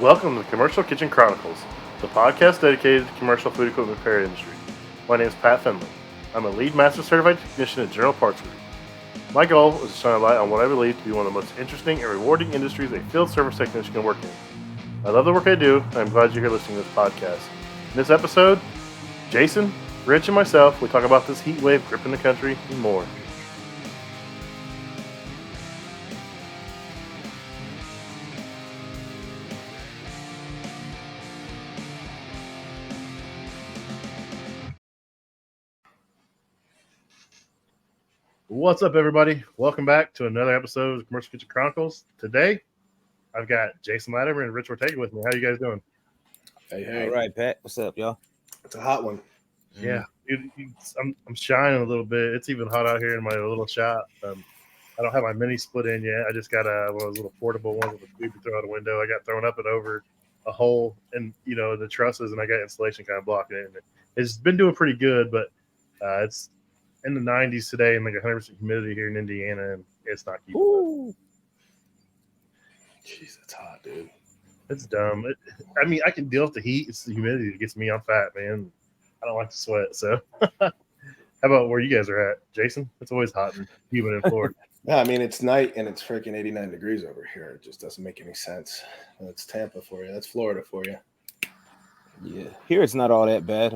Welcome to the Commercial Kitchen Chronicles, the podcast dedicated to the commercial food equipment repair industry. My name is Pat Finley. I'm a lead master certified technician at General Parts Group. My goal is to shine a light on what I believe to be one of the most interesting and rewarding industries a field service technician can work in. I love the work I do, and I'm glad you're here listening to this podcast. In this episode, Jason, Rich, and myself, we talk about this heat wave gripping the country and more. What's up, everybody? Welcome back to another episode of Commercial Kitchen Chronicles. Today, I've got Jason Latimer and Rich Ortega with me. How you guys doing? Hey. All right, Pat. What's up, y'all? It's a hot one. Yeah, I'm shining a little bit. It's even hot out here in my little shop. I don't have my mini split in yet. I just got one of those little portable ones with a tube to throw out a window. I got thrown up and over a hole in the trusses, and I got insulation kind of blocking it. And it's been doing pretty good, but it's in the 90s today and like 100% humidity here in Indiana, and it's not keeping up. Jeez, it's hot, dude. It's dumb. I can deal with the heat. It's the humidity that gets me on fat, man. I don't like to sweat. So, how about where you guys are at, Jason? It's always hot and humid in Florida. Yeah, I mean, it's night and it's freaking 89 degrees over here. It just doesn't make any sense. That's Tampa for you. That's Florida for you. Yeah, here it's not all that bad.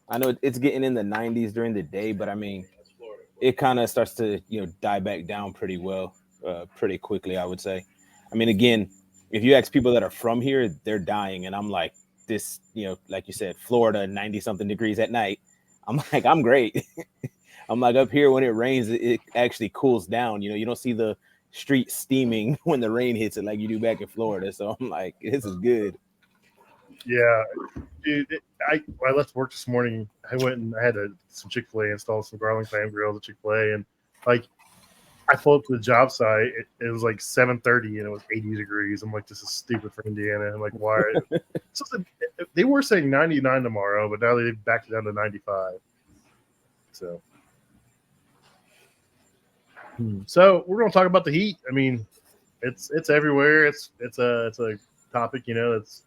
I know it's getting in the 90s during the day, but I mean, it kind of starts to die back down pretty well, pretty quickly, I would say. I mean, again, if you ask people that are from here, they're dying, and I'm like this, like you said, Florida, 90-something degrees at night. I'm like, I'm great. I'm like, up here when it rains, it actually cools down. You don't see the street steaming when the rain hits it like you do back in Florida. So I'm like, this is good. Yeah, dude. I left work this morning. I went and I had some Chick-fil-A install some garlic clam grills at Chick-fil-A, and like I pulled up to the job site. It was like 7:30 and it was 80 degrees. I'm like, this is stupid for Indiana. I'm like, why? They were saying 99 tomorrow, but now they backed it down to 95. So we're going to talk about the heat. I mean, it's everywhere. It's a topic, that's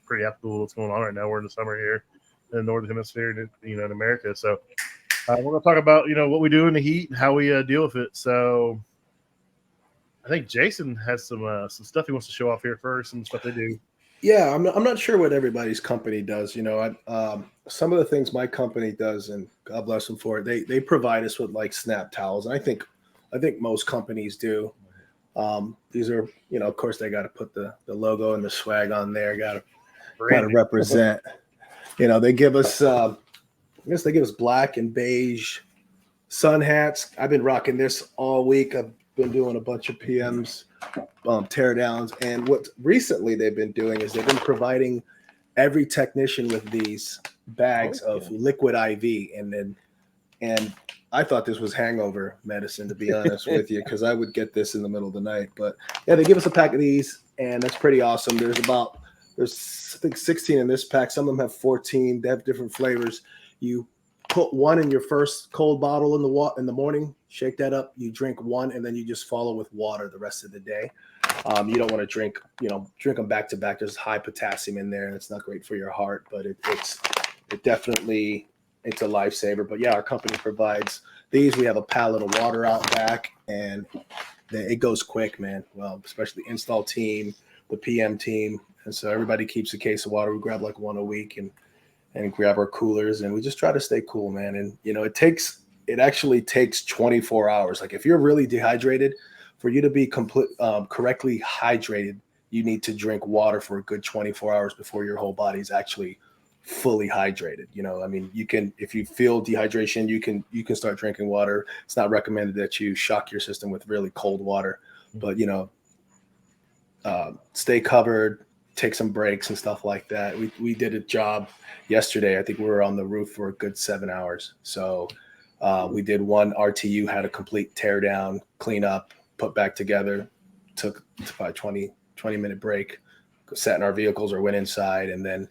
pretty applicable to what's going on right now. We're in the summer here in the northern hemisphere, in America. So we're going to talk about what we do in the heat and how we deal with it. So I think Jason has some stuff he wants to show off here first and stuff they do. Yeah, I'm not sure what everybody's company does. Some of the things my company does, and God bless them for it. They provide us with like snap towels, and I think most companies do. These are, of course, they got to put the logo and the swag on there. Got to represent. They give us. I guess they give us black and beige sun hats. I've been rocking this all week. I've been doing a bunch of PMs, tear downs, and what recently they've been doing is they've been providing every technician with these bags of liquid IV, and I thought this was hangover medicine, to be honest with you, because I would get this in the middle of the night. But yeah, they give us a pack of these, and that's pretty awesome. There's I think 16 in this pack. Some of them have 14. They have different flavors. You put one in your first cold bottle in the morning, shake that up, you drink one, and then you just follow with water the rest of the day. You don't want to drink them back to back. There's high potassium in there, and it's not great for your heart, but it's definitely a lifesaver. But yeah, our company provides these. We have a pallet of water out back, and it goes quick, man. Well, especially the install team, the PM team, and so everybody keeps a case of water. We grab like one a week and grab our coolers, and we just try to stay cool, man. And it actually takes 24 hours. Like if you're really dehydrated, for you to be correctly hydrated, you need to drink water for a good 24 hours before your whole body is actually fully hydrated. You can, if you feel dehydration, you can start drinking water. It's not recommended that you shock your system with really cold water, but stay covered, take some breaks and stuff like that. We did a job yesterday. I think we were on the roof for a good 7 hours. So we did one RTU, had a complete tear down, clean up, put back together, took about a 20-minute break, sat in our vehicles or went inside, and then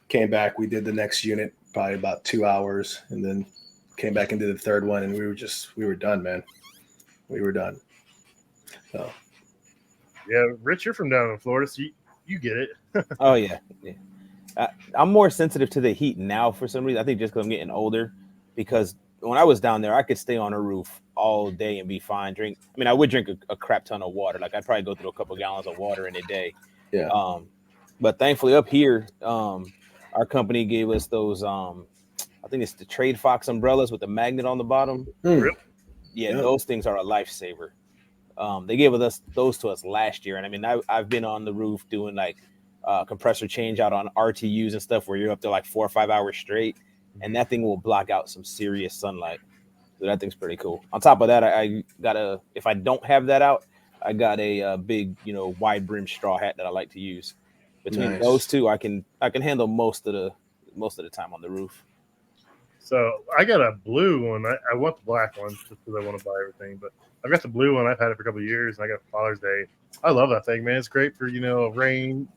came back. We did the next unit probably about 2 hours, and then came back into the third one, and we were done, man. We were done. So Yeah, Rich, you're from down in Florida, so you get it. Oh yeah. I'm more sensitive to the heat now for some reason. I think just because I'm getting older. Because when I was down there, I could stay on a roof all day and be fine. I would drink a crap ton of water. Like I'd probably go through a couple gallons of water in a day. Yeah. But thankfully up here, our company gave us those. I think it's the Trade Fox umbrellas with the magnet on the bottom. Mm. Yeah, Yeah. those things are a lifesaver. They gave us those to us last year, and I mean, I've been on the roof doing like compressor change out on RTUs and stuff where you're up to like 4 or 5 hours straight, and that thing will block out some serious sunlight. So that thing's pretty cool. On top of that, I got if I don't have that out, I got a big, wide brim straw hat that I like to use. Between Nice. those two, I can handle most of the time on the roof. So I got a blue one. I want the black one just because I want to buy everything. But I've got the blue one. I've had it for a couple of years, and I got Father's Day. I love that thing, man. It's great for a rain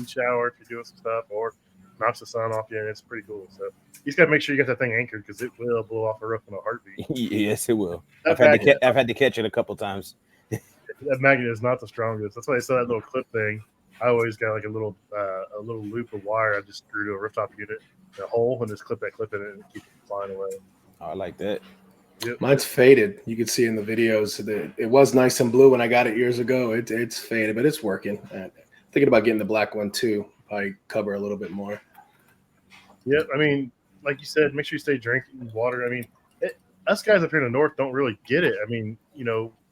shower if you're doing some stuff, or knocks the sun off you, and it's pretty cool. So you just got to make sure you got that thing anchored because it will blow off a roof in a heartbeat. Yes, it will. That I've had to catch it a couple times. That magnet is not the strongest. That's why I saw that little clip thing. I always got like a little loop of wire I just screw to a rooftop unit, a hole, and just clip in it and keep it flying away. Oh, I like that. Yep. Mine's faded. You can see in the videos that it was nice and blue when I got it years ago. It's faded, but it's working. Thinking about getting the black one too. Probably cover a little bit more. Yep. I mean, like you said, make sure you stay drinking water. I mean, us guys up here in the north don't really get it. I mean,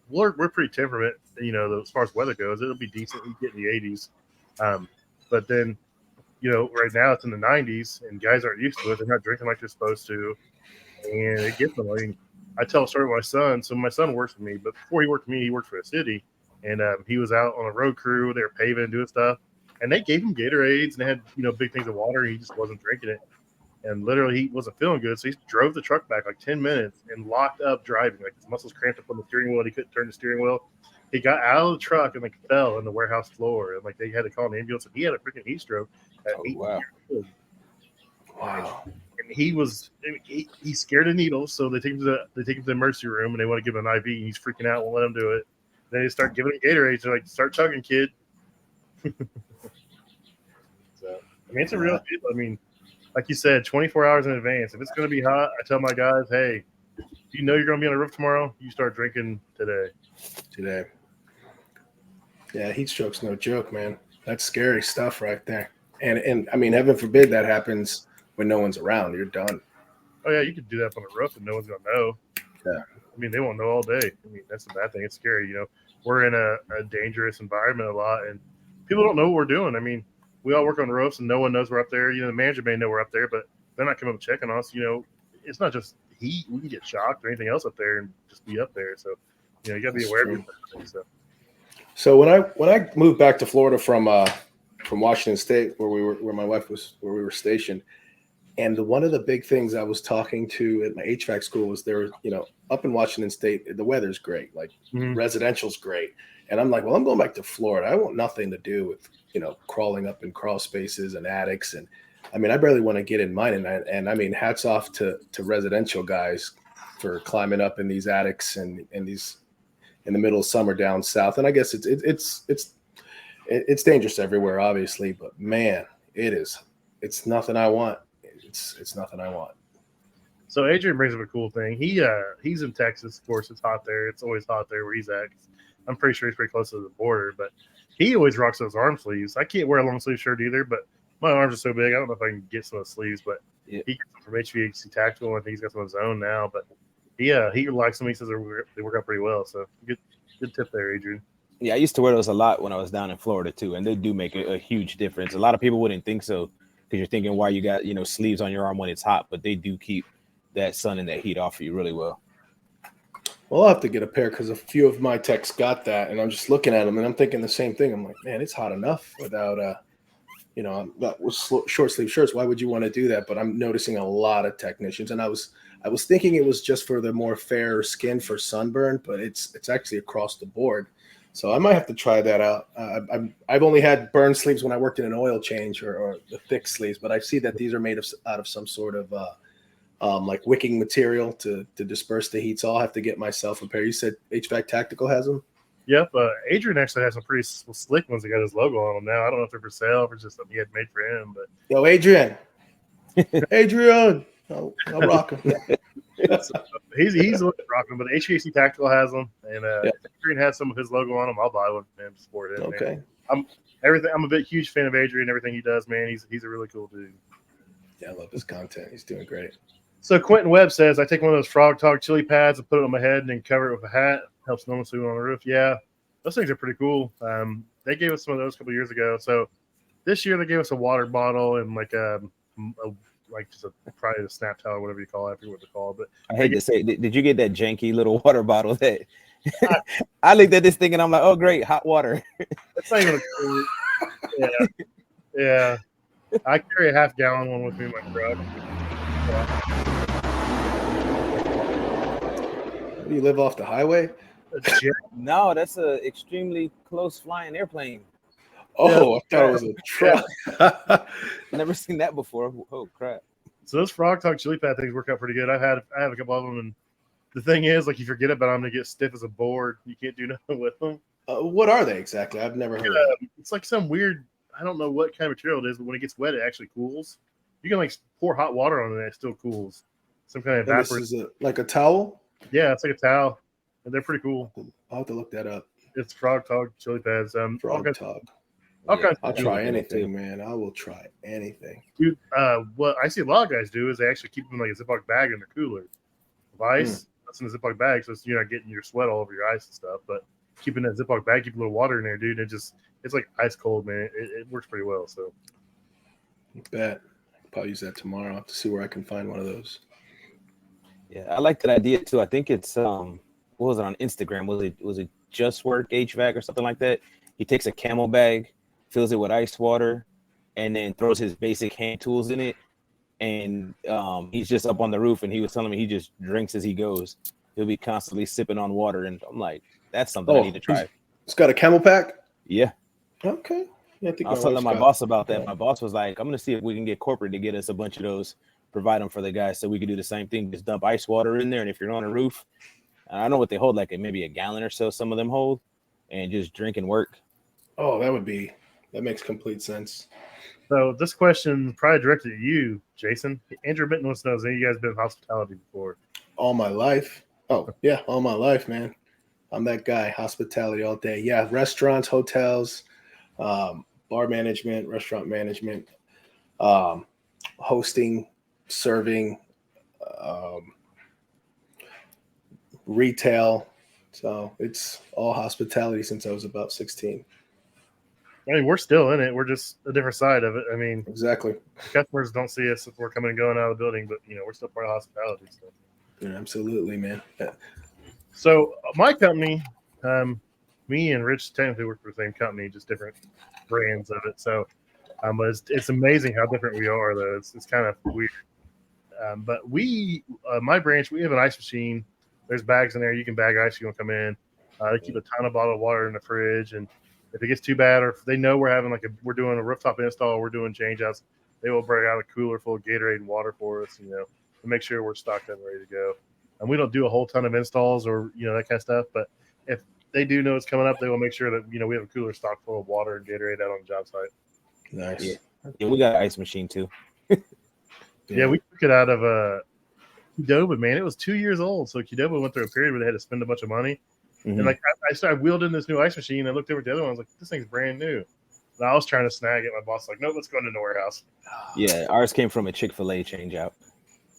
we're pretty temperament. As far as weather goes, it'll be decent. We get in the 80s, but then right now it's in the 90s, and guys aren't used to it. They're not drinking like they're supposed to, and it gets them. I mean, I tell a story with my son. So my son works with me, but before he worked with me, he worked for a city, and he was out on a road crew. They were paving and doing stuff, and they gave him Gatorades, and they had big things of water. And he just wasn't drinking it, and literally he wasn't feeling good. So he drove the truck back like 10 minutes and locked up driving. Like his muscles cramped up on the steering wheel, and he couldn't turn the steering wheel. He got out of the truck and fell in the warehouse floor, and they had to call an ambulance. And he had a freaking heat stroke at 8 wow. years old. Wow. And he's scared of needles, so they take him to the emergency room, and they want to give him an IV, and he's freaking out, won't let him do it. Then they start giving him Gatorades. They're like, "Start chugging, kid." So, I mean, it's a real deal. I mean, like you said, 24 hours in advance. If it's going to be hot, I tell my guys, "Hey, if you know you're going to be on the roof tomorrow, you start drinking today." Yeah, heat stroke's no joke, man. That's scary stuff right there. And I mean, heaven forbid that happens when no one's around. You're done. Oh yeah, you could do that on the roof and no one's gonna know. Yeah. I mean, they won't know all day. I mean, that's the bad thing. It's scary. We're in a dangerous environment a lot, and people don't know what we're doing. I mean, we all work on roofs, and no one knows we're up there. The manager may know we're up there, but they're not coming up checking on us. It's not just heat. We can get shocked or anything else up there and just be up there. So, you got to be aware of everything. So when I moved back to Florida from Washington State, where my wife was, where we were stationed, and one of the big things I was talking to at my HVAC school was there, up in Washington State, the weather's great, like residential's great, and I'm like, well, I'm going back to Florida. I want nothing to do with crawling up in crawl spaces and attics, and I mean, I barely want to get in mine, and I mean, hats off to residential guys for climbing up in these attics and these in the middle of summer down south. And I guess it's dangerous everywhere, obviously, but man, it's nothing I want. It's nothing I want. So Adrian brings up a cool thing. He's in Texas, of course. It's hot there. It's always hot there where he's at. I'm pretty sure he's pretty close to the border, but he always rocks those arm sleeves. I can't wear a long sleeve shirt either, but my arms are so big. I don't know if I can get some of the sleeves, but he gets them from HVAC Tactical. I think he's got some of his own now, but he likes them. He says they work out pretty well. So good tip there, Adrian. Yeah, I used to wear those a lot when I was down in Florida too, and they do make a huge difference. A lot of people wouldn't think so because you're thinking why you got sleeves on your arm when it's hot, but they do keep that sun and that heat off of you really well. Well, I'll have to get a pair because a few of my techs got that, and I'm just looking at them and I'm thinking the same thing. I'm like, man, it's hot enough without with short sleeve shirts. Why would you want to do that? But I'm noticing a lot of technicians, and I was thinking it was just for the more fair skin for sunburn, but it's actually across the board. So I might have to try that out. I've only had burn sleeves when I worked in an oil change or the thick sleeves, but I see that these are made out of some sort of like wicking material to disperse the heat. So I'll have to get myself a pair. You said HVAC Tactical has them? Yep. Adrian actually has some pretty slick ones that got his logo on them now. I don't know if they're for sale or if it's just something he had made for him. But Yo, Adrian. Adrian. I'll rock him. he's rocking them. But HVAC Tactical has them, and Yeah. if Adrian has some of his logo on them, I'll buy one for him to support him. Okay. Man. I'm a big huge fan of Adrian. Everything he does, man. He's a really cool dude. Yeah, I love his content. He's doing great. So Quentin Webb says, I take one of those Frog Talk chili pads and put it on my head and then cover it with a hat. Helps no one sleep on the roof. Yeah, those things are pretty cool. They gave us some of those a couple years ago. So this year they gave us a water bottle and like probably a snap towel or whatever you call it. I forget what they're called. But I hate to say, did you get that janky little water bottle that I looked at this thing and I'm like, oh great, hot water. It's not even yeah. I carry a half-gallon one with me in my truck. Do you live off the highway? No, that's a extremely close flying airplane. Oh, I thought it was a truck. Never seen that before. Oh crap. So those Frog Talk chili pad things work out pretty good. I have a couple of them, and the thing is, like, if you forget about them, they get stiff as a board. You can't do nothing with them. What are they exactly? I've never heard of them. It's like some weird, I don't know what kind of material it is, but when it gets wet, it actually cools. You can like pour hot water on it and it still cools. Some kind of And this evaporator. is like a towel? Yeah, it's like a towel. And they're pretty cool. I'll have to look that up. It's Frog Talk chili pads. Frog Talk. Okay. I'll try anything, man. I will try anything. Dude, what I see a lot of guys do is they actually keep them in like a Ziploc bag in their cooler of ice. That's in a Ziploc bag, so you're not getting your sweat all over your ice and stuff. But keeping that Ziploc bag, keep a little water in there, dude. It's like ice cold, man. It works pretty well. So, Bet. I'll probably use that tomorrow. I'll have to see where I can find one of those. Yeah, I like that idea too. I think it's what was it on Instagram? Was it Just Work HVAC or something like that? He takes a camel bag, fills it with ice water, and then throws his basic hand tools in it. And he's just up on the roof, and he was telling me he just drinks as he goes. He'll be constantly sipping on water, and I'm like, that's something I need to try. It's got a camel pack? Yeah. Okay. Yeah, I was telling my boss about that. My boss was like, I'm going to see if we can get corporate to get us a bunch of those, provide them for the guys so we could do the same thing. Just dump ice water in there. And if you're on a roof, I don't know what they hold, like maybe a gallon or so, some of them hold, and just drink and work. Oh, that makes complete sense. So this question probably directed at you, Jason. Andrew Benton wants to know, have you guys been in hospitality before? All my life. Oh, yeah, all my life, man. I'm that guy, hospitality all day. Yeah, restaurants, hotels, bar management, restaurant management, hosting, serving, retail. So it's all hospitality since I was about 16. I mean, we're still in it. We're just a different side of it. I mean, Exactly. customers don't see us if we're coming and going out of the building, but, we're still part of hospitality. So. Yeah, absolutely, man. Yeah. So my company, me and Rich technically work for the same company, just different brands of it. So it's amazing how different we are, though. It's kind of weird. But my branch, we have an ice machine. There's bags in there. You can bag ice. You want to come in. They keep a ton of bottled water in the fridge. And if it gets too bad, or if they know we're we're doing a rooftop install, we're doing change outs, they will bring out a cooler full of Gatorade and water for us, to make sure we're stocked up and ready to go. And we don't do a whole ton of installs or, that kind of stuff. But if they do know it's coming up, they will make sure that, we have a cooler stocked full of water and Gatorade out on the job site. Nice. Yeah, we got an ice machine too. Yeah, we took it out of Qdoba, man. It was 2 years old. So Qdoba went through a period where they had to spend a bunch of money. Mhm. And I started wheeled in this new ice machine. I looked over at the other one. I was like, this thing's brand new. And I was trying to snag it. My boss was like, no, let's go into the warehouse. Yeah, ours came from a Chick-fil-A change out.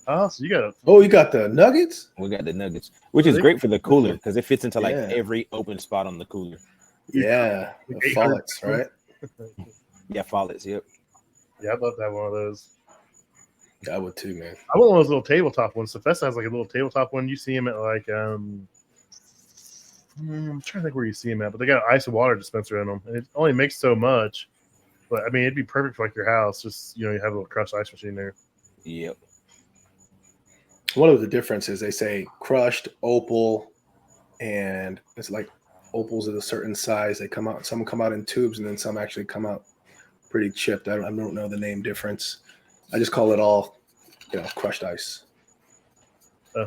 Oh, so you got Oh, you got the nuggets? We got the nuggets, which is great for the cooler because it fits into like Yeah. every open spot on the cooler. Yeah. The Follets, right? Yeah, Follets. Yep. Yeah, I'd love to have one of those. I would too, man. I want one of those little tabletop ones. Sefesta has like a little tabletop one. You see them at like I'm trying to think where you see them at, but they got an ice and water dispenser in them, and it only makes so much. But I mean, it'd be perfect for like your house. Just you have a little crushed ice machine there. Yep. One of the differences, they say crushed, opal, and it's like opals at a certain size. They come out, some come out in tubes, and then some actually come out pretty chipped. I don't know the name difference. I just call it all, crushed ice.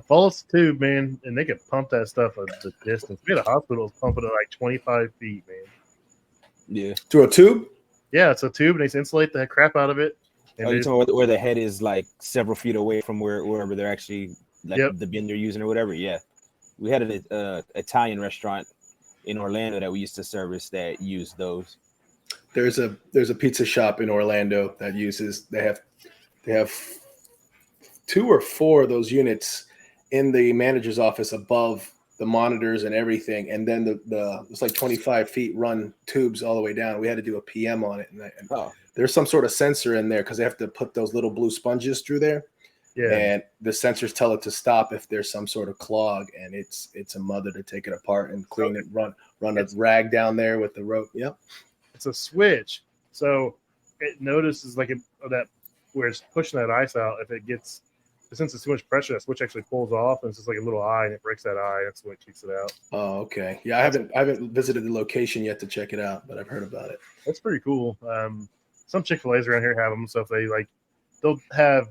Follow the tube, man, and they could pump that stuff at the distance. We had a hospital pumping it like 25 feet, man. Yeah. Through a tube? Yeah, it's a tube, and they insulate the crap out of it. And Oh, you talking about where the head is like several feet away from wherever they're actually like Yep. the bin they're using or whatever? Yeah. We had an Italian restaurant in Orlando that we used to service that used those. There's a pizza shop in Orlando that uses they have 2 or 4 of those units in the manager's office above the monitors and everything, and then the it's like 25 feet run tubes all the way down. We had to do a PM on it, and there's some sort of sensor in there because they have to put those little blue sponges through there. Yeah. And the sensors tell it to stop if there's some sort of clog, and it's a mother to take it apart and clean it, run a rag down there with the rope. Yep. It's a switch. So it notices like that where it's pushing that ice out. If it gets, since it's too much pressure, that switch actually pulls off, and it's just like a little eye, and it breaks that eye. That's what kicks it out. Oh, okay. Yeah, I haven't visited the location yet to check it out, but I've heard about it. That's pretty cool. Some Chick-fil-A's around here have them. So if they they'll have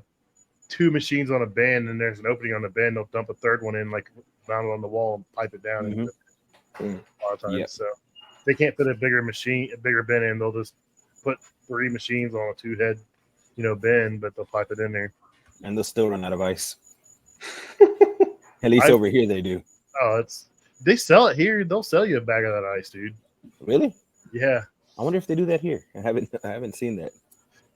2 machines on a bin, and there's an opening on the bin, they'll dump a third one in, like mounted on the wall, and pipe it down. Mm-hmm. A lot of times, Yep. so if they can't fit a bigger bin in, they'll just put 3 machines on a 2-head, bin, but they'll pipe it in there. And they'll still run out of ice. At least over here they do. Oh, they sell it here. They'll sell you a bag of that ice, dude. Really? Yeah. I wonder if they do that here. I haven't seen that.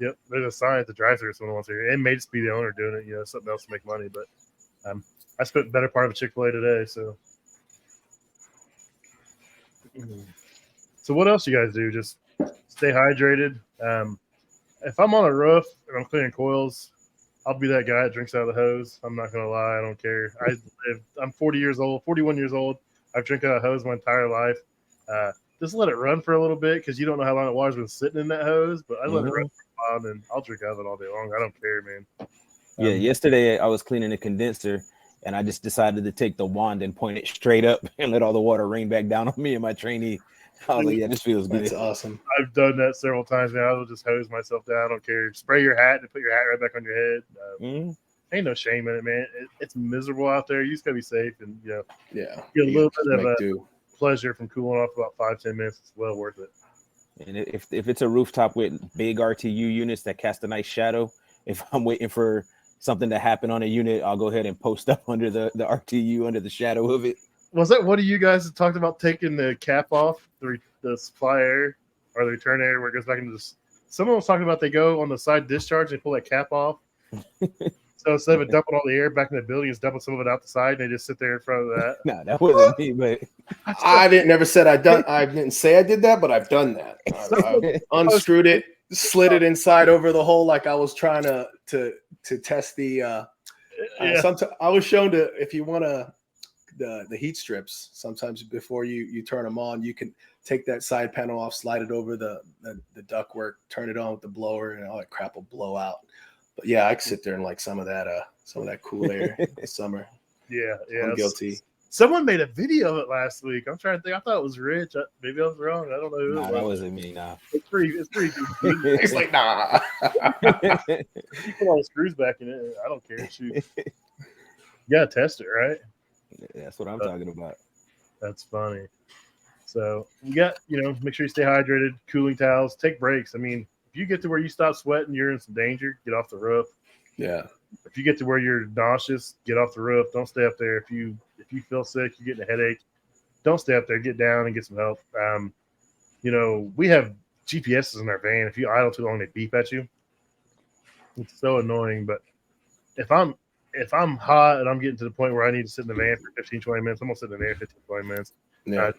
Yep. There's a sign at the drive-thru. Someone wants to hear. It may just be the owner doing it. Something else to make money. But I spent the better part of a Chick-fil-A today. So what else you guys do? Just stay hydrated. If I'm on a roof and I'm clearing coils, I'll be that guy that drinks out of the hose. I'm not gonna lie. I don't care. I'm 41 years old. I've drank out of the hose my entire life. Just let it run for a little bit because you don't know how long the water's been sitting in that hose. But I let it run for a while, and I'll drink out of it all day long. I don't care, man. Yeah, yesterday I was cleaning a condenser, and I just decided to take the wand and point it straight up and let all the water rain back down on me and my trainee. I was like, yeah, this feels good. That's awesome. I've done that several times now. I'll just hose myself down. I don't care. Spray your hat and put your hat right back on your head. Ain't no shame in it, man. It's miserable out there. You just gotta be safe and get a little bit of a pleasure from cooling off about 5-10 minutes. It's well worth it. And if it's a rooftop with big RTU units that cast a nice shadow, if I'm waiting for something to happen on a unit, I'll go ahead and post up under the RTU under the shadow of it. Was that one of you guys that talked about taking the cap off the supply air or the return air where it goes back into this? Someone was talking about they go on the side discharge and pull that cap off. So instead of dumping all the air back in the building, it's dumping some of it out the side, and they just sit there in front of that. No, that wasn't me, but I didn't say I did that, but I've done that. I unscrewed it, slid it inside over the hole like I was trying to test the. Sometimes I was shown to, if you want the heat strips, sometimes before you turn them on, you can take that side panel off, slide it over the ductwork, turn it on with the blower, and all that crap will blow out. But yeah, I could sit there and like some of that cool air in the summer. Yeah. I'm guilty. Someone made a video of it last week. I'm trying to think. I thought it was Rich. Maybe I was wrong. I don't know who. Nah, that wasn't me. Nah. It's pretty deep. It's like, nah. You put all the screws back in it. I don't care. Shoot. You gotta test it, right? That's what I'm talking about. That's funny. So you got, make sure you stay hydrated, cooling towels, take breaks. I mean, if you get to where you stop sweating, you're in some danger. Get off the roof. Yeah. If you get to where you're nauseous, get off the roof. Don't stay up there. If you feel sick, you're getting a headache, don't stay up there. Get down and get some help. We have GPSs in our van. If you idle too long, they beep at you. It's so annoying. But if I'm hot and I'm getting to the point where I need to sit in the van for 15, 20 minutes, I'm gonna sit in the van 15, 20 minutes. Yeah.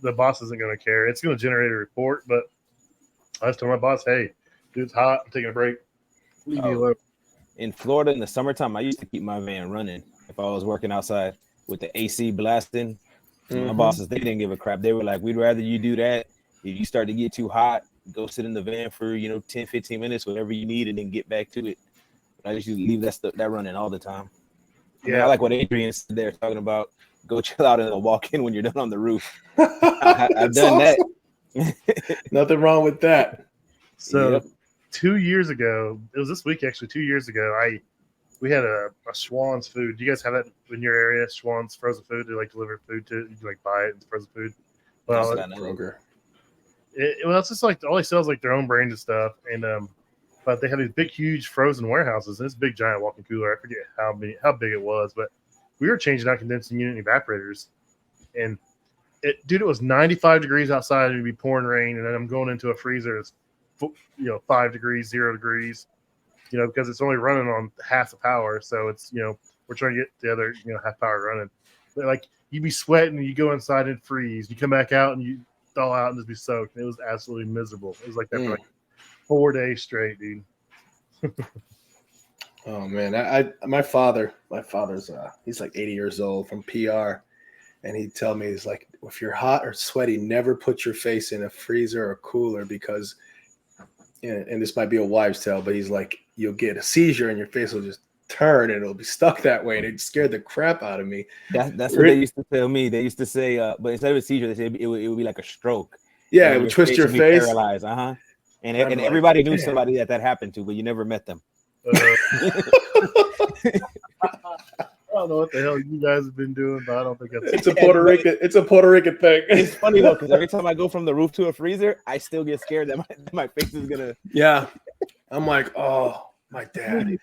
The boss isn't gonna care. It's gonna generate a report, but I just told my boss, hey, dude, it's hot. I'm taking a break. Leave me alone. In Florida in the summertime, I used to keep my van running if I was working outside with the AC blasting. Mm-hmm. My bosses, they didn't give a crap. They were like, we'd rather you do that. If you start to get too hot, go sit in the van for 10, 15 minutes, whatever you need, and then get back to it. I just leave that running all the time. I like what Adrian said there, talking about go chill out and walk in when you're done on the roof. I've done awesome. That. Nothing wrong with that. So 2 years ago, it was this week actually. 2 years ago, we had a Schwann's food. Do you guys have that in your area? Schwann's frozen food. They like deliver food to you can like buy it. It's frozen food. Well, Kroger. It's just like all they sell is like their own brand of stuff, and but they have these big, huge frozen warehouses. And it's a big, giant walk-in cooler. I forget how big it was, but we were changing out condensing unit evaporators, and it was 95 degrees outside, and it'd be pouring rain, and then I'm going into a freezer that's 5 degrees, 0 degrees, because it's only running on half the power. So it's we're trying to get the other half power running. But like you'd be sweating, and you go inside and freeze. You come back out and you thaw out and just be soaked. And it was absolutely miserable. It was like that for like 4 days straight, dude. Oh man, my father's he's like 80 years old from PR, and he'd tell me, he's like, if you're hot or sweaty, never put your face in a freezer or cooler because, and this might be a wives' tale, but he's like, you'll get a seizure and your face will just turn and it'll be stuck that way, and it scared the crap out of me. That's what they used to tell me. They used to say, but instead of a seizure, they said it would be like a stroke. Yeah, it would twist your face. Paralyzed. And everybody knew somebody that happened to, but you never met them. I don't know what the hell you guys have been doing, but I don't think it's a Puerto Rican thing. It's funny though, because every time I go from the roof to a freezer, I still get scared that my face is gonna. Yeah, I'm like, oh, my dad.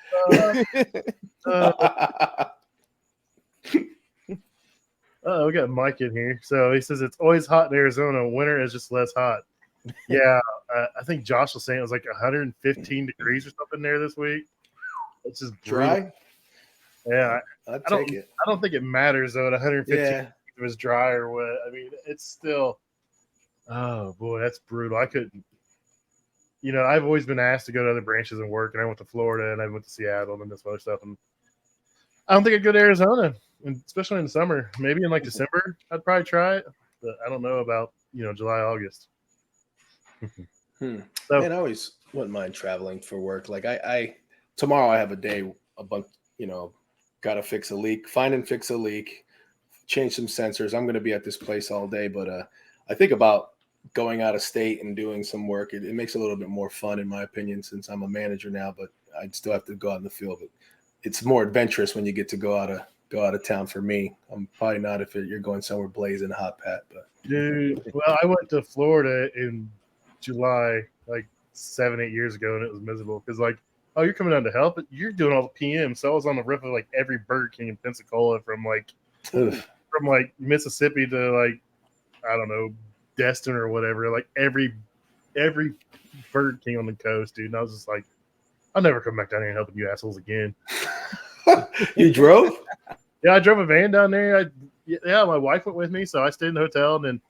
We got Mike in here. So he says it's always hot in Arizona. Winter is just less hot. Yeah, I think Josh was saying it was like 115 degrees or something there this week. It's just dry. Yeah, I don't think it matters though. At 115, yeah. If it was dry or wet. I mean, it's still. Oh boy, that's brutal. I couldn't. I've always been asked to go to other branches and work, and I went to Florida and I went to Seattle and this other stuff, and I don't think I'd go to Arizona, and especially in the summer. Maybe in like December, I'd probably try it, but I don't know about July, August. So, man, I always wouldn't mind traveling for work. Like I tomorrow I have a day, a bunch, got to fix a leak, find and fix a leak, change some sensors. I'm going to be at this place all day, but I think about going out of state and doing some work. It makes it a little bit more fun, in my opinion, since I'm a manager now, but I'd still have to go out in the field. But it's more adventurous when you get to go out of town for me. I'm probably not if you're going somewhere blazing hot, Pat. But dude, well, I went to Florida in July, like 7-8 years ago, and it was miserable because oh, you're coming down to help, but you're doing all the PM. So I was on the roof of like every Burger King in Pensacola from Mississippi to I don't know, Destin or whatever. Like every Burger King on the coast, dude. And I was just like, I'll never come back down here and helping you assholes again. You drove? Yeah, I drove a van down there. My wife went with me, so I stayed in the hotel, and then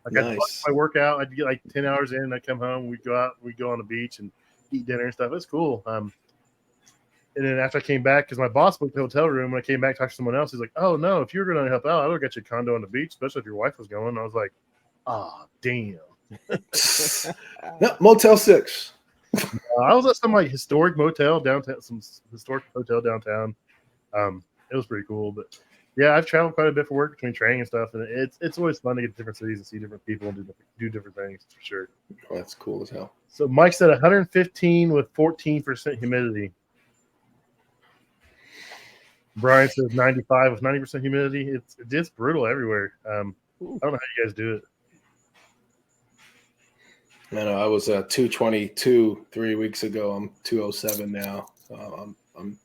I got my workout. I'd get like 10 hours in, and I'd come home. We'd go out, we'd go on the beach and eat dinner and stuff. It's cool. And then after I came back, because my boss booked the hotel room, when I came back, talked to someone else, he's like, "Oh no, if you were going to help out, I would have got you a condo on the beach, especially if your wife was going." And I was like, "Oh damn." No, Motel 6. I was at some historic motel downtown, some historic hotel downtown. It was pretty cool, but yeah, I've traveled quite a bit for work between training and stuff, and it's always fun to get to different cities and see different people and do different things for sure. Oh, that's cool as hell. So Mike said 115 with 14% humidity. Brian says 95 with 90% humidity. It's brutal everywhere. I don't know how you guys do it. I know I was 222 3 weeks ago. I'm 207 now. So I'm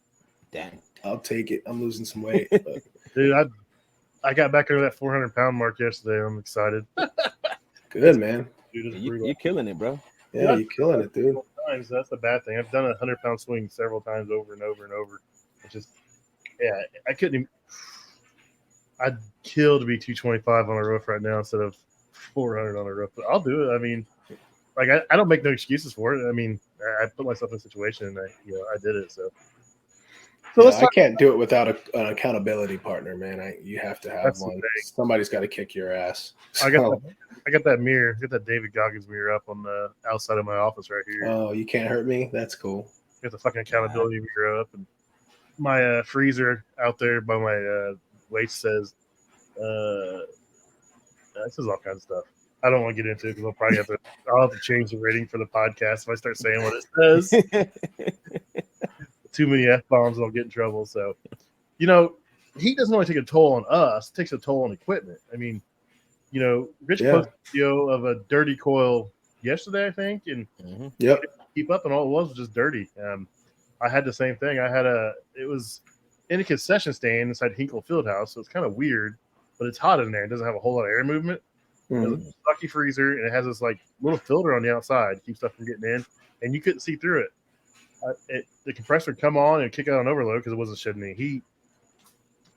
dang. I'll take it. I'm losing some weight. But. Dude, I got back over that 400-pound mark yesterday. I'm excited. Good, man. Dude, you're killing it, bro. Yeah, you're killing it, dude. Times, that's the bad thing. I've done a 100-pound swing several times over and over and over. It's just, yeah, I couldn't even. I'd kill to be 225 on a roof right now instead of 400 on a roof. But I'll do it. I mean, I don't make no excuses for it. I mean, I put myself in a situation and I did it. So I can't do it without an accountability partner, man. You have to have one. Somebody's got to kick your ass. So. I got that mirror. I got that David Goggins mirror up on the outside of my office right here. Oh, you can't hurt me? That's cool. Got the fucking accountability mirror up, and my freezer out there by my waist says, it says all kinds of stuff. I don't want to get into it because I'll have to change the rating for the podcast if I start saying what it says. too many F-bombs and I'll get in trouble. So, you know, heat doesn't only take a toll on us; it takes a toll on equipment. I mean, you know, Rich posted a video of a dirty coil yesterday, I think, and Yep. keep up, and all it was just dirty. I had the same thing. It was in a concession stand inside Hinkle Fieldhouse, so it's kind of weird, but it's hot in there. It doesn't have a whole lot of air movement. Mhm. It's a sucky freezer, and it has this like little filter on the outside to keep stuff from getting in, and you couldn't see through it. The compressor would come on and kick out on overload because it wasn't shedding any heat.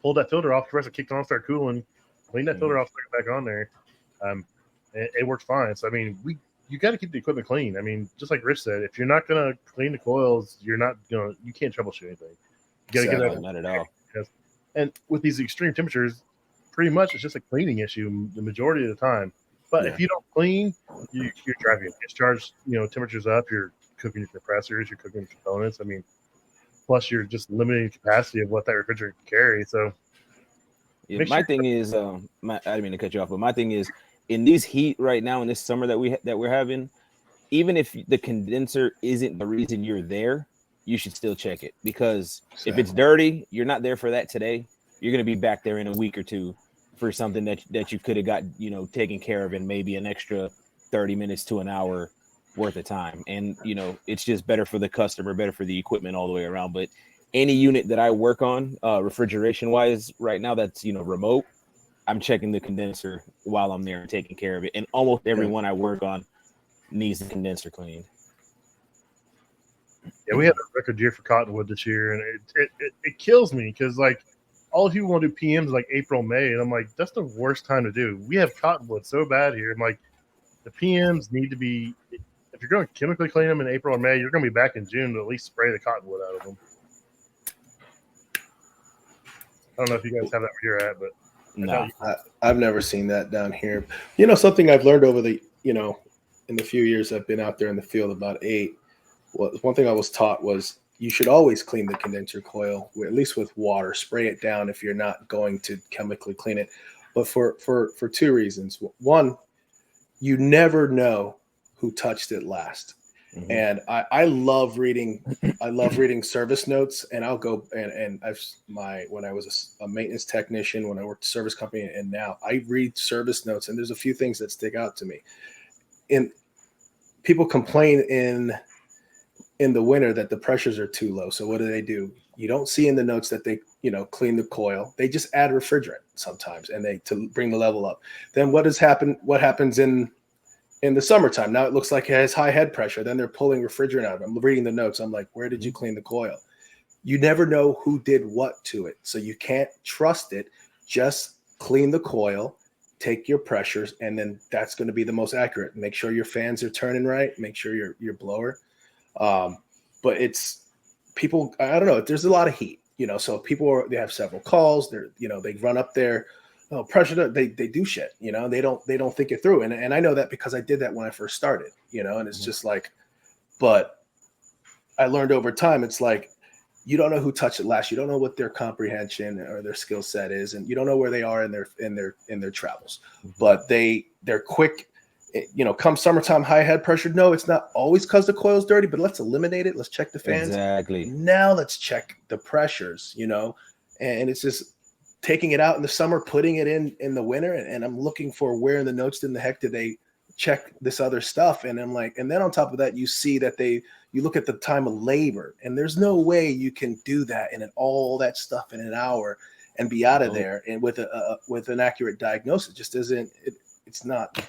Pulled that filter off, compressor kicked on, started cooling, cleaned that filter off, stuck it back on there. It worked fine. So I mean, you got to keep the equipment clean. I mean, just like Rich said, if you're not gonna clean the coils, you can't troubleshoot anything. You got to get that not at all. And with these extreme temperatures, pretty much it's just a cleaning issue the majority of the time. But if you don't clean, you're driving a discharge, temperatures up. You're cooking your compressors, you're cooking components. I mean, plus you're just limiting the capacity of what that refrigerator can carry. So my thing is, I didn't mean to cut you off, but my thing is, in this heat right now in this summer that we're having, even if the condenser isn't the reason you're there, you should still check it, because if it's dirty, you're not there for that today. You're going to be back there in a week or two for something that you could have got, taken care of in maybe an extra 30 minutes to an hour worth of time. And, it's just better for the customer, better for the equipment all the way around. But any unit that I work on, refrigeration wise right now, that's, remote, I'm checking the condenser while I'm there and taking care of it. And almost everyone I work on needs the condenser cleaned. Yeah, we had a record year for cottonwood this year, and it kills me because like all people want to do PMs like April, May, and I'm like, that's the worst time to do. We have cottonwood so bad here. I'm like, the PMs need to be, if you're going to chemically clean them in April or May, you're going to be back in June to at least spray the cottonwood out of them. I don't know if you guys have that where you're at, but no, I've never seen that down here. Something I've learned over the, in the few years I've been out there in the field, about 8. Well, one thing I was taught was you should always clean the condenser coil, at least with water. Spray it down if you're not going to chemically clean it. But for 2 reasons. One, you never know who touched it last. Mm-hmm. And I love reading service notes, and I'll go and when I was a maintenance technician, when I worked at a service company, and now I read service notes, and there's a few things that stick out to me. And people complain in the winter that the pressures are too low. So what do? You don't see in the notes that they, clean the coil. They just add refrigerant sometimes, and to bring the level up. Then what happens in the summertime? Now it looks like it has high head pressure. Then they're pulling refrigerant out. I'm reading the notes. I'm like, where did you clean the coil? You never know who did what to it. So you can't trust it. Just clean the coil, take your pressures, and then that's going to be the most accurate. Make sure your fans are turning right. Make sure your blower. But it's people, I don't know, there's a lot of heat, so they have several calls. They run up there, pressure, they do shit, they don't think it through. And I know that because I did that when I first started, and it's just like, but I learned over time, it's like, you don't know who touched it last. You don't know what their comprehension or their skill set is. And you don't know where they are in their travels, but they're quick. Come summertime, high head pressure. No, it's not always because the coil's dirty, but let's eliminate it. Let's check the fans. Exactly. Now let's check the pressures, and it's just taking it out in the summer, putting it in the winter. And I'm looking for where in the notes in the heck did they check this other stuff? And I'm like, and then on top of that, you see that you look at the time of labor, and there's no way you can do that and all that stuff in an hour and be out of there and with an accurate diagnosis. It just isn't. It's not.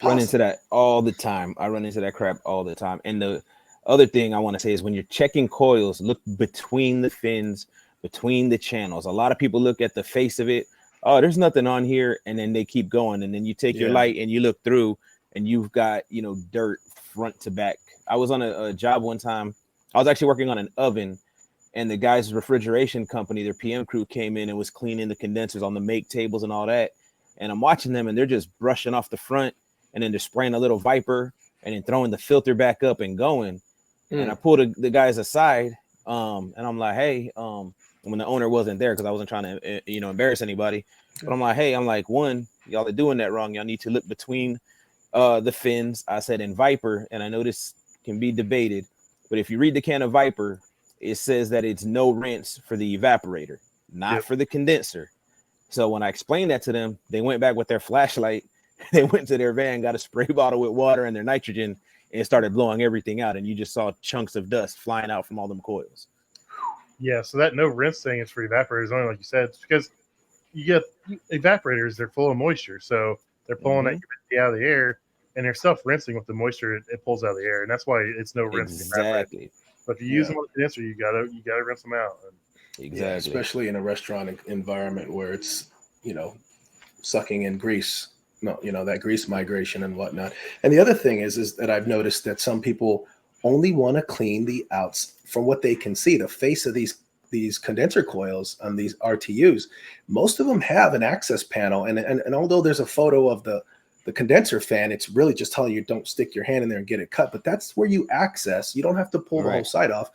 Run into that all the time. I run into that crap all the time. And the other thing I want to say is when you're checking coils, look between the fins, between the channels. A lot of people look at the face of it. Oh, there's nothing on here. And then they keep going. And then you take your light and you look through and you've got, dirt front to back. I was on a job one time. I was actually working on an oven, and the guy's refrigeration company, their PM crew came in and was cleaning the condensers on the make tables and all that. And I'm watching them and they're just brushing off the front. And then they're spraying a little Viper and then throwing the filter back up and going. And I pulled the guys aside, and I'm like, hey, when the owner wasn't there, because I wasn't trying to, embarrass anybody. But I'm like, hey, one, y'all are doing that wrong. Y'all need to look between the fins. I said in Viper, and I know this can be debated, but if you read the can of Viper, it says that it's no rinse for the evaporator, not for the condenser. So when I explained that to them, they went back with their flashlight. They went to their van, got a spray bottle with water and their nitrogen, and started blowing everything out. And you just saw chunks of dust flying out from all them coils. Yeah, so that no rinse thing is for evaporators only, like you said, because you get evaporators, they're full of moisture. So they're pulling that humidity out of the air, and they're self-rinsing with the moisture it pulls out of the air. And that's why it's no rinse. Exactly. But if you use them on the condenser, you gotta rinse them out. Exactly. Yeah, especially in a restaurant environment where it's, sucking in grease, that grease migration and whatnot. And the other thing is that I've noticed that some people only want to clean the outs from what they can see, the face of these condenser coils on these RTUs. Most of them have an access panel. And although there's a photo of the condenser fan, it's really just telling you don't stick your hand in there and get it cut. But that's where you access. You don't have to pull the whole side off.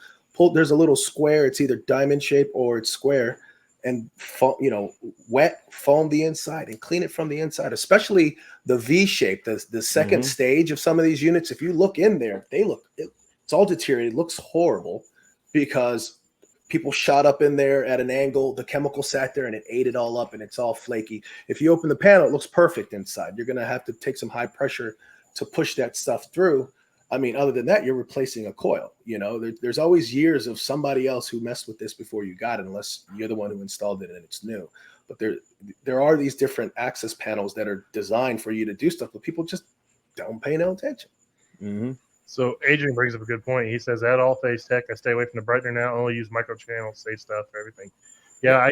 There's a little square. It's either diamond shape or it's square, and wet foam the inside and clean it from the inside, especially the V shape, the second stage of some of these units. If you look in there, it's all deteriorated. It looks horrible because people shot up in there at an angle. The chemical sat there and it ate it all up and it's all flaky. If you open the panel, it looks perfect inside. You're going to have to take some high pressure to push that stuff through. I mean, other than that, you're replacing a coil. There's always years of somebody else who messed with this before you got it, unless you're the one who installed it and it's new. But there are these different access panels that are designed for you to do stuff, but people just don't pay no attention. Mm-hmm. So Adrian brings up a good point. He says, at All Phase Tech, I stay away from the brightener now. Only use microchannel safe stuff for everything. Yeah,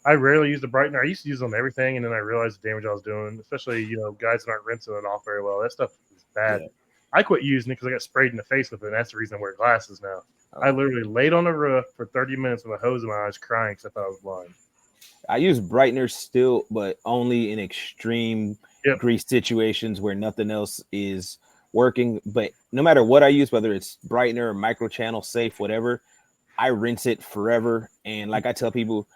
I rarely use the brightener. I used to use it on everything, and then I realized the damage I was doing, especially, guys that aren't rinsing it off very well. That stuff is bad. Yeah. I quit using it because I got sprayed in the face with it, and that's the reason I wear glasses now. I literally laid on the roof for 30 minutes with a hose in my eyes crying because I thought I was blind. I use brighteners still, but only in extreme grease situations where nothing else is working. But no matter what I use, whether it's brightener or microchannel safe, whatever, I rinse it forever. And like I tell people,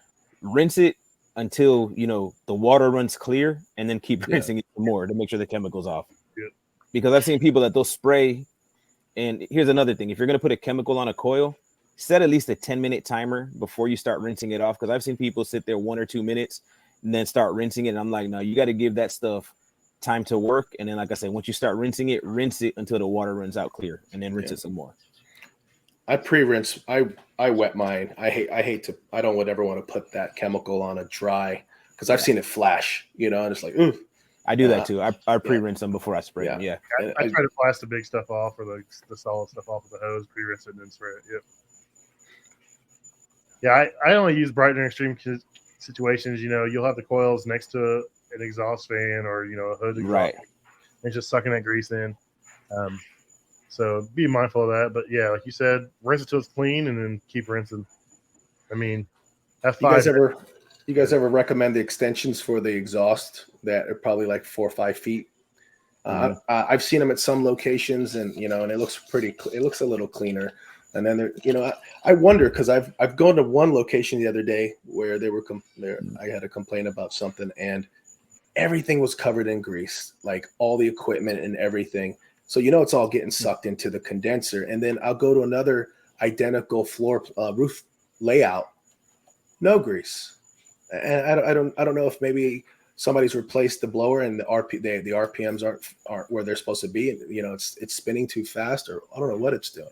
rinse it until the water runs clear, and then keep rinsing it some more to make sure the chemical's off. Because I've seen people that they'll spray. And here's another thing: if you're going to put a chemical on a coil, set at least a 10-minute timer before you start rinsing it off. Because I've seen people sit there 1 or 2 minutes and then start rinsing it. And I'm like, no, you got to give that stuff time to work. And then, like I said, once you start rinsing it, rinse it until the water runs out clear, and then rinse it some more. I pre-rinse. I wet mine. I don't ever want to put that chemical on a dry, because I've seen it flash, and it's like, ooh. I do that too. I pre-rinse them before I spray them. Yeah. I try to blast the big stuff off, or the solid stuff off with the hose, pre-rinse it, and then spray it. Yep. Yeah, I only use brightener in extreme situations. You'll have the coils next to an exhaust fan or a hood exhaust, right? And just sucking that grease in. So be mindful of that. But yeah, like you said, rinse it till it's clean, and then keep rinsing. I mean, F5. You guys ever recommend the extensions for the exhaust that are probably like 4 or 5 feet? I've seen them at some locations, and and it looks it looks a little cleaner. And then I wonder, because I've gone to one location the other day where I had a complaint about something, and everything was covered in grease, like all the equipment and everything. So it's all getting sucked into the condenser. And then I'll go to another identical roof layout, no grease. And I don't know if maybe somebody's replaced the blower and the RPMs aren't where they're supposed to be, and it's spinning too fast, or I don't know what it's doing.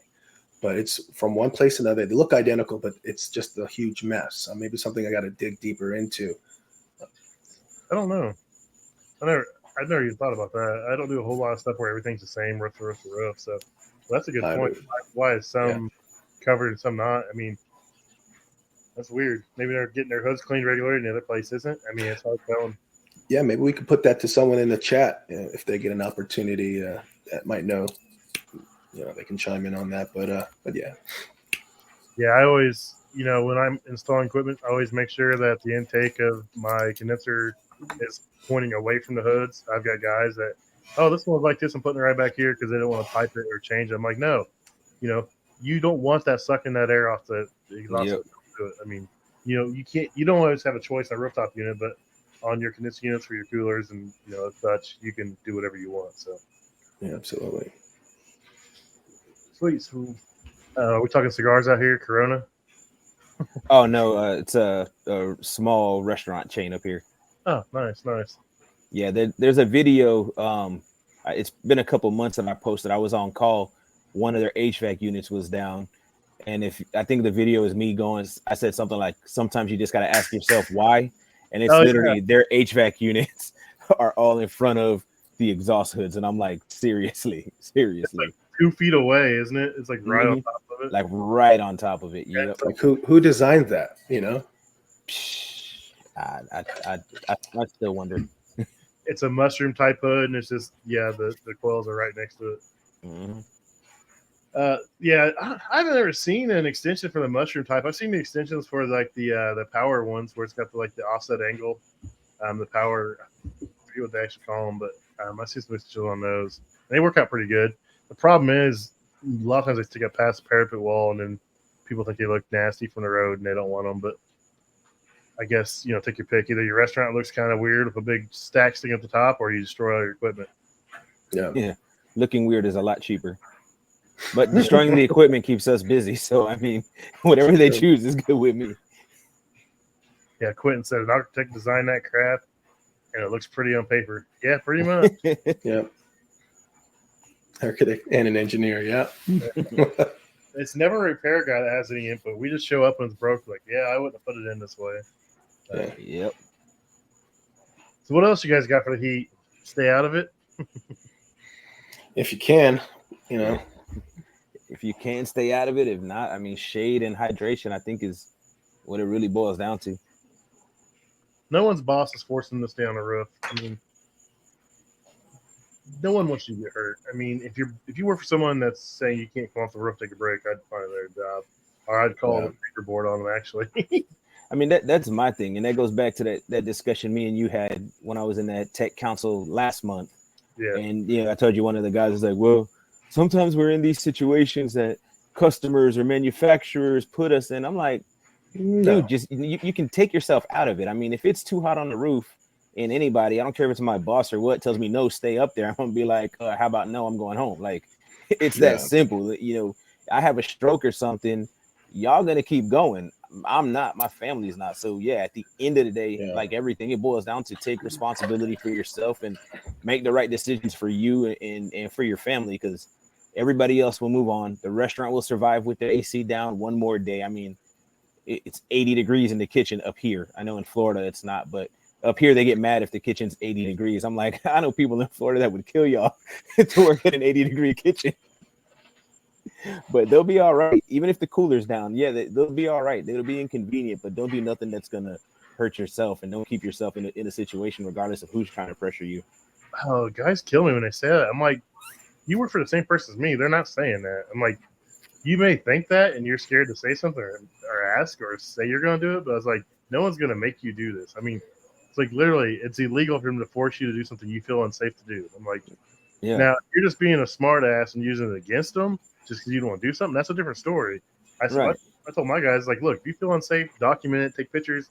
But it's from one place to another. They look identical, but it's just a huge mess. So maybe something I got to dig deeper into. I don't know. I've never even thought about that. I don't do a whole lot of stuff where everything's the same roof to roof to roof. So that's a good point. Why is some covered and some not? I mean, that's weird. Maybe they're getting their hoods cleaned regularly and the other place isn't. I mean, it's hard telling. Yeah, maybe we could put that to someone in the chat if they get an opportunity that might know. They can chime in on that. But yeah. Yeah, I always, when I'm installing equipment, I always make sure that the intake of my condenser is pointing away from the hoods. I've got guys that, this one's like this, I'm putting it right back here because they don't want to pipe it or change it. I'm like, no, you don't want that sucking that air off the exhaust. Yep. I mean, you don't always have a choice on a rooftop unit, but on your condenser units for your coolers and such, you can do whatever you want. So yeah, absolutely. Sweet. So, we're talking cigars out here, Corona. Oh no, it's a small restaurant chain up here. Oh, nice. Yeah, there's a video. It's been a couple months that I posted. I was on call. One of their HVAC units was down, and if I think the video is me going, I said something like, "Sometimes you just got to ask yourself why," and it's Oh, yeah. literally their HVAC units are all in front of the exhaust hoods, and I'm like, seriously. 2 feet away, isn't it? It's like right on Mhm. top of it. Like right on top of it. Yeah, Yep. Like who designed that? You know, I still wonder. it's a mushroom type hood, and it's just the coils are right next to it. Mhm. Yeah, I haven't ever seen an extension for the mushroom type. I've seen the extensions for like the power ones where it's got the offset angle, the power. I forget what they actually call them, but I see some extensions on those. And they work out pretty good. The problem is a lot of times they stick up past the parapet wall, and then people think they look nasty from the road, and they don't want them. But I guess take your pick. Either your restaurant looks kind of weird with a big stack sticking up the top, or you destroy all your equipment. yeah. Looking weird is a lot cheaper. But destroying the equipment keeps us busy. So I mean, whatever they choose is good with me. Yeah, Quentin said an architect designed that crap, and it looks pretty on paper. Yeah, pretty much. Yeah. Architect and an engineer. Yeah. It's never a repair guy that has any input. We just show up when it's broke. Like, yeah, I wouldn't have put it in this way. Yep. So what else you guys got for the heat? Stay out of it. If you can, you know. If you can stay out of it, if not, I mean, shade and hydration, I think is what it really boils down to. No one's boss is forcing them to stay on the roof. I mean, no one wants you to get hurt. I mean, if you work for someone that's saying you can't come off the roof, take a break, I'd find their job, or I'd call the speaker board on them. Actually, I mean, that's my thing, and that goes back to that discussion me and you had when I was in that tech council last month. yeah. And I told you one of the guys was like, well, sometimes we're in these situations that customers or manufacturers put us in. I'm like, No. dude, just you can take yourself out of it. I mean, if it's too hot on the roof and anybody, I don't care if it's my boss or what, tells me no, stay up there, I'm gonna be like, how about no, I'm going home. Like, it's that simple. I have a stroke or something, y'all gonna keep going. I'm not, my family's not. So yeah, at the end of the day, like everything, it boils down to take responsibility for yourself and make the right decisions for you and for your family, because everybody else will move on. The restaurant will survive with the AC down one more day. I mean, it's 80 degrees in the kitchen up here. I know in Florida it's not, but up here they get mad if the kitchen's 80 degrees. I'm like, I know people in Florida that would kill y'all to work in an 80-degree kitchen. But they'll be all right. Even if the cooler's down, they'll be all right. It'll be inconvenient, but don't do nothing that's gonna hurt yourself, and don't keep yourself in a situation regardless of who's trying to pressure you. Oh, guys kill me when they say that. I'm like, you work for the same person as me. They're not saying that. I'm like, you may think that and you're scared to say something or ask or say you're going to do it, but I was like, no one's going to make you do this. I mean, it's like literally, it's illegal for him to force you to do something you feel unsafe to do. I'm like, now if you're just being a smart ass and using it against them just because you don't want to do something, that's a different story. I told my guys, like, look, if you feel unsafe, document it, take pictures,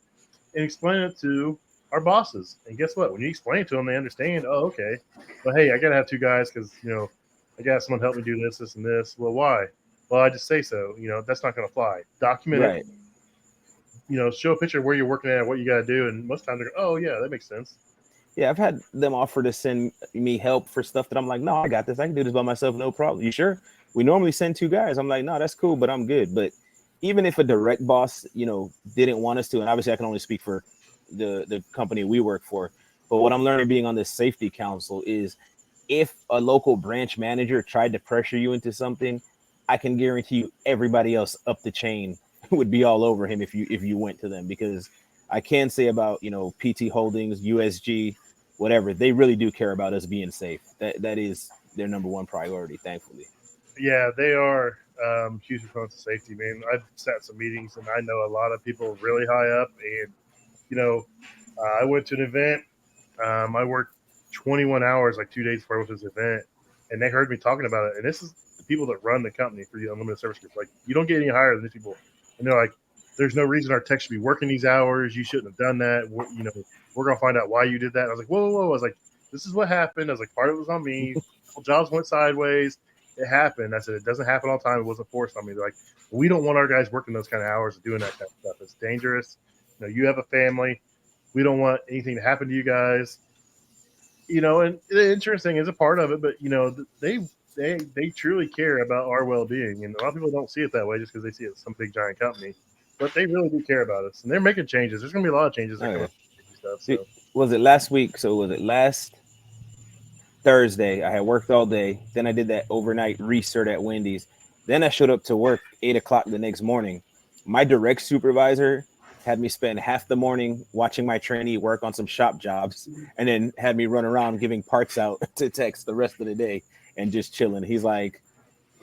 and explain it to our bosses. And guess what? When you explain it to them, they understand. Oh, okay. But hey, I got to have 2 guys because I got someone help me do this, this, and this. Well, why? Well, I just say so. That's not going to fly. Document it. Show a picture of where you're working at, what you got to do, and most times they're oh yeah, that makes sense. Yeah, I've had them offer to send me help for stuff that I'm like, no, I got this. I can do this by myself, no problem. You sure? We normally send 2 guys. I'm like, no, that's cool, but I'm good. But even if a direct boss, didn't want us to, and obviously I can only speak for the company we work for, but what I'm learning being on this safety council is if a local branch manager tried to pressure you into something, I can guarantee you everybody else up the chain would be all over him if you went to them, because I can say about PT Holdings, USG, whatever, they really do care about us being safe. That is their number one priority, thankfully. Yeah, they are huge proponents of safety, man. I've sat some meetings and I know a lot of people really high up, and I went to an event. I worked 21 hours, like 2 days before I went to this event, and they heard me talking about it. And this is the people that run the company for the Unlimited Service Group. Like, you don't get any higher than these people. And they're like, there's no reason our tech should be working these hours. You shouldn't have done that. We're going to find out why you did that. And I was like, whoa. I was like, this is what happened. I was like, part of it was on me. Jobs went sideways. it happened. I said, it doesn't happen all the time. It wasn't forced on me. They're like, we don't want our guys working those kind of hours and doing that kind of stuff. It's dangerous. You have a family. We don't want anything to happen to you guys. And the interesting is a part of it, but they truly care about our well-being, and a lot of people don't see it that way just because they see it as some big giant company, but they really do care about us, and they're making changes. There's going to be a lot of changes. Stuff, so. Was it last week? So was it last Thursday? I had worked all day. Then I did that overnight recert at Wendy's. Then I showed up to work 8:00 the next morning. My direct supervisor had me spend half the morning watching my trainee work on some shop jobs, and then had me run around giving parts out to text the rest of the day and just chilling. He's like,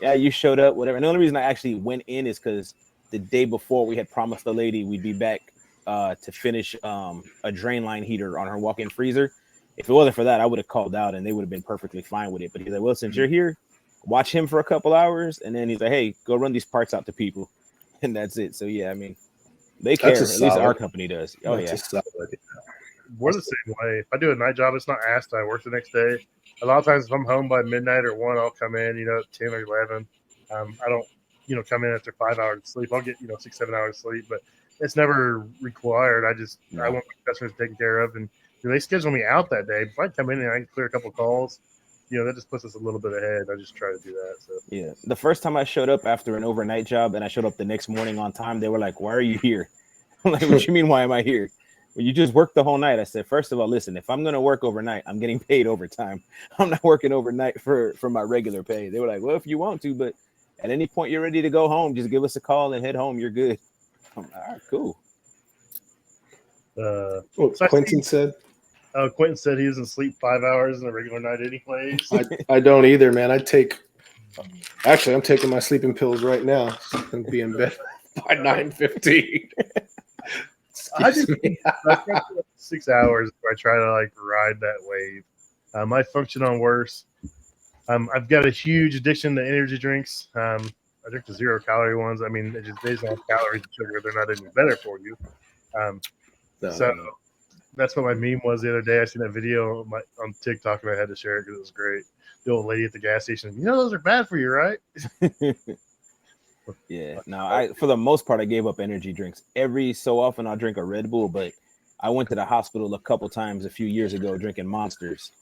yeah, you showed up, whatever. And the only reason I actually went in is because the day before we had promised the lady we'd be back to finish a drain line heater on her walk-in freezer. If it wasn't for that, I would have called out and they would have been perfectly fine with it. But he's like, well, since you're here, watch him for a couple hours. And then he's like, hey, go run these parts out to people. And that's it. So, yeah, I mean, they care. At least our company does. Oh, yeah. We're the same way. If I do a night job, it's not asked. I work the next day. A lot of times if I'm home by midnight or 1, I'll come in, at 10 or 11. I don't, come in after 5 hours of sleep. I'll get, 6, 7 hours of sleep, but it's never required. I want my customers taken care of, and they schedule me out that day. If I come in and I can clear a couple of calls, that just puts us a little bit ahead. I just try to do that. So yeah, the first time I showed up after an overnight job and I showed up the next morning on time, they were like, "Why are you here?" I'm like, "What you mean? Why am I here?" Well, you just worked the whole night. I said, first of all, listen, if I'm going to work overnight, I'm getting paid overtime. I'm not working overnight for my regular pay. They were like, well, if you want to, but at any point you're ready to go home, just give us a call and head home. You're good. I'm like, all right, cool. Quentin said? Quentin said he doesn't sleep 5 hours in a regular night anyways. I don't either, man. I'm taking my sleeping pills right now. So I'm going to be in bed by 9:15. I just 6 hours. I try to ride that wave. I function on worse. I've got a huge addiction to energy drinks. I drink the 0-calorie ones. I mean, they don't have calories and sugar. They're not any better for you. That's what my meme was the other day. I seen that video on TikTok and I had to share it because it was great. The old lady at the gas station. Those are bad for you, right? Yeah. No, for the most part, I gave up energy drinks. Every so often I'll drink a Red Bull, but I went to the hospital a couple times a few years ago drinking Monsters.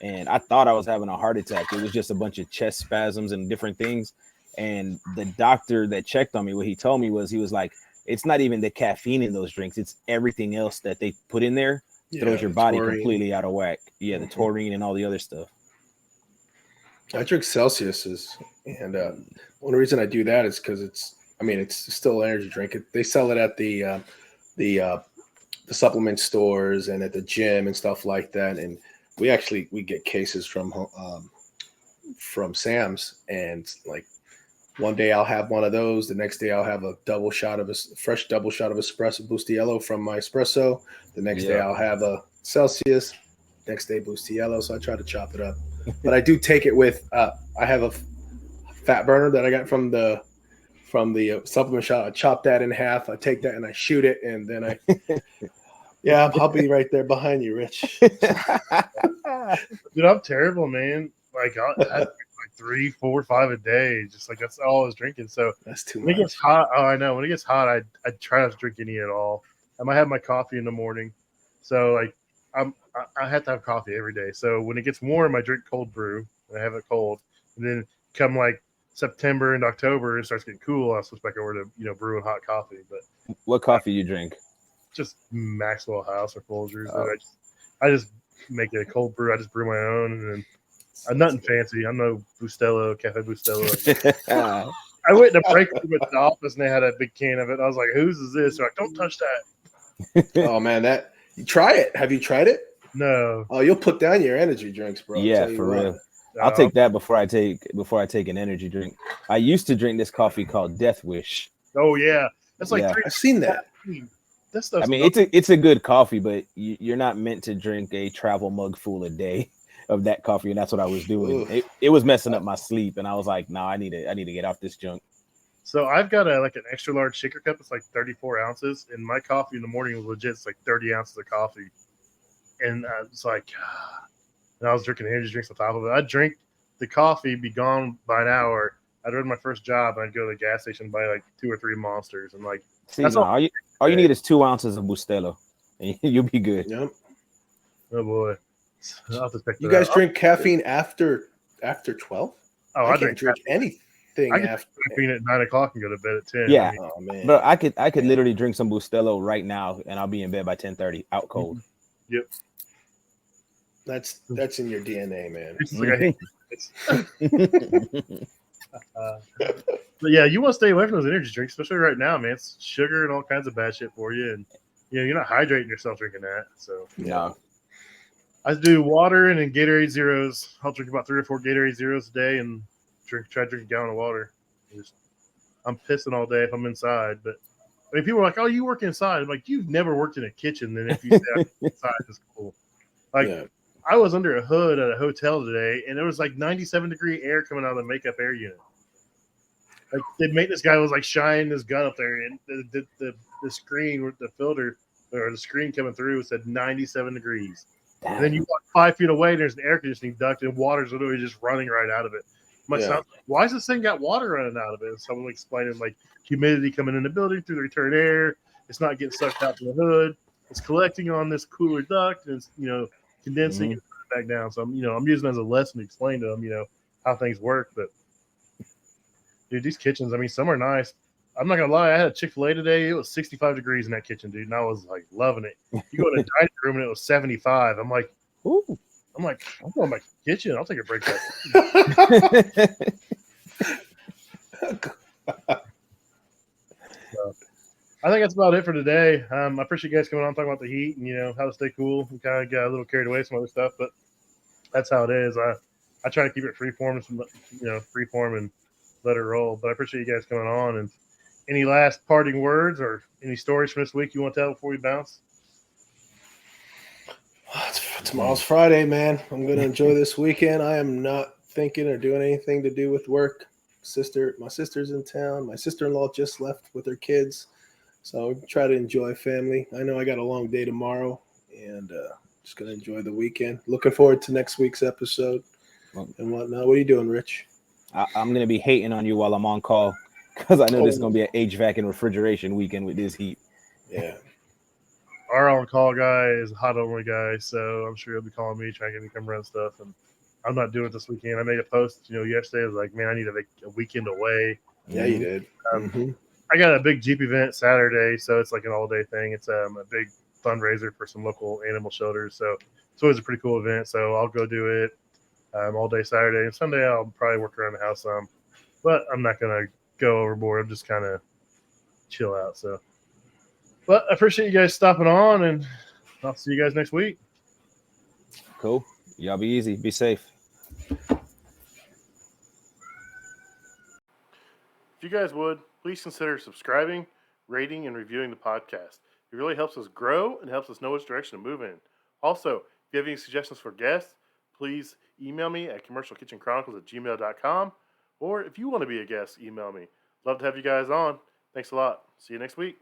And I thought I was having a heart attack. It was just a bunch of chest spasms and different things. And the doctor that checked on me, what he told me he was like, it's not even the caffeine in those drinks. It's everything else that they put in there throws your body completely out of whack. Yeah, the taurine and all the other stuff. I drink Celsius's, and one reason I do that is because it's still an energy drink. They sell it at the supplement stores and at the gym and stuff like that. And we get cases from Sam's, and one day I'll have one of those. The next day I'll have a fresh double shot of espresso Bustiello from my espresso. The next day I'll have a Celsius. Next day Bustiello. So I try to chop it up. But I do take it with I have a fat burner that I got from the supplement shop. I chop that in half. I take that and I shoot it, and then I'll be right there behind you, Rich. Dude, I'm terrible, man. I have 3, 4, 5 a day. Just that's all I was drinking. So that's too much. When it gets hot, I know. When it gets hot, I try not to drink any at all. I might have my coffee in the morning. So I have to have coffee every day. So when it gets warm, I drink cold brew and I have it cold. And then come September and October, it starts getting cool. I'll switch back over to brewing hot coffee. But what coffee you drink? Just Maxwell House or Folgers. Oh. I just make it a cold brew. I just brew my own, and then I'm nothing fancy. I'm no Bustelo, Cafe Bustelo. I went to break room at the office and they had a big can of it. I was like, "Whose is this?" They're like, "Don't touch that." Oh man, you try it. Have you tried it? No. Oh, you'll put down your energy drinks, bro. Yeah, for real. I'll take that before I take an energy drink. I used to drink this coffee called Death Wish. Oh yeah, that's I've seen that. I mean, it's a good coffee, but you're not meant to drink a travel mug full a day of that coffee, and that's what I was doing. It was messing up my sleep, and I was like, "No, I need to get off this junk." So I've got an extra large shaker cup. It's 34 ounces, and my coffee in the morning was legit. It's 30 ounces of coffee, and it's and I was drinking energy drinks on top of it. I drink the coffee be gone by an hour. I'd run my first job and I'd go to the gas station and buy like 2 or 3 Monsters and like See, that's no, all. all you need is 2 ounces of Bustelo, and you'll be good. Yep. Oh boy, I'll have to check You that guys out. drink caffeine after 12? Oh, I I can't drink anything I can after. drink caffeine at 9 o'clock and go to bed at 10. Yeah. I mean, Oh man, Bro, I could literally drink some Bustelo right now, and I'll be in bed by 10:30, out cold. yep. that's in your DNA, man. It's just like I hate it. But yeah, you want to stay away from those energy drinks, especially right now, man. It's sugar and all kinds of bad shit for you, and you're not hydrating yourself drinking that. So No. I do water and then Gatorade Zeros. I'll drink about 3 or 4 Gatorade Zeros a day and try to drink a gallon of water. I'm pissing all day if I'm inside. But I mean, people are like, "Oh, you work inside." I'm like, "You've never worked in a kitchen, then if you stay inside, it's cool." Like Yeah. I was under a hood at a hotel today, and there was like 97-degree air coming out of the makeup air unit. Like the maintenance guy was like shining his gun up there, and the screen with the filter or the screen coming through said 97 degrees. And then you walk 5 feet away, and there's an air conditioning duct, and water's literally just running right out of it. My son, why is this thing got water running out of it? And someone explaining like humidity coming in the building through the return air. It's not getting sucked out from the hood. It's collecting on this cooler duct, and it's condensing and back down. So I'm using it as a lesson to explain to them how things work. But dude, these kitchens, I mean, some are nice. I'm not gonna lie, I had a Chick-fil-A today. It was 65 degrees in that kitchen, dude, and I was like loving it. You go to the dining room and it was 75. I'm like, Ooh. I'm going back to the kitchen. I'll take a break. So, I think that's about it for today. I appreciate you guys coming on talking about the heat and how to stay cool. We kind of got a little carried away with some other stuff, but that's how it is. I try to keep it freeform, and let it roll. But I appreciate you guys coming on. And any last parting words or any stories from this week you want to tell before we bounce? Tomorrow's Friday, man. I'm going to enjoy this weekend. I am not thinking or doing anything to do with work. My sister's in town. My sister-in-law just left with her kids. So try to enjoy family. I know I got a long day tomorrow, and just going to enjoy the weekend. Looking forward to next week's episode and whatnot. What are you doing, Rich? I'm going to be hating on you while I'm on call because I know this is going to be an HVAC and refrigeration weekend with this heat. Yeah. Our on-call guy is a hot only guy, so I'm sure he'll be calling me trying to get me to come run stuff. And I'm not doing it this weekend. I made a post, yesterday. I was like, man, I need a weekend away. Yeah, you did. I got a big Jeep event Saturday, so it's like an all-day thing. It's a big fundraiser for some local animal shelters, so it's always a pretty cool event. So I'll go do it all day Saturday. And Sunday I'll probably work around the house some, but I'm not going to go overboard. I'm just kind of chill out. So, but I appreciate you guys stopping on, and I'll see you guys next week. Cool. Y'all be easy. Be safe. If you guys would, please consider subscribing, rating, and reviewing the podcast. It really helps us grow and helps us know which direction to move in. Also, if you have any suggestions for guests, please email me at commercialkitchenchronicles@gmail.com. Or if you want to be a guest, email me. Love to have you guys on. Thanks a lot. See you next week.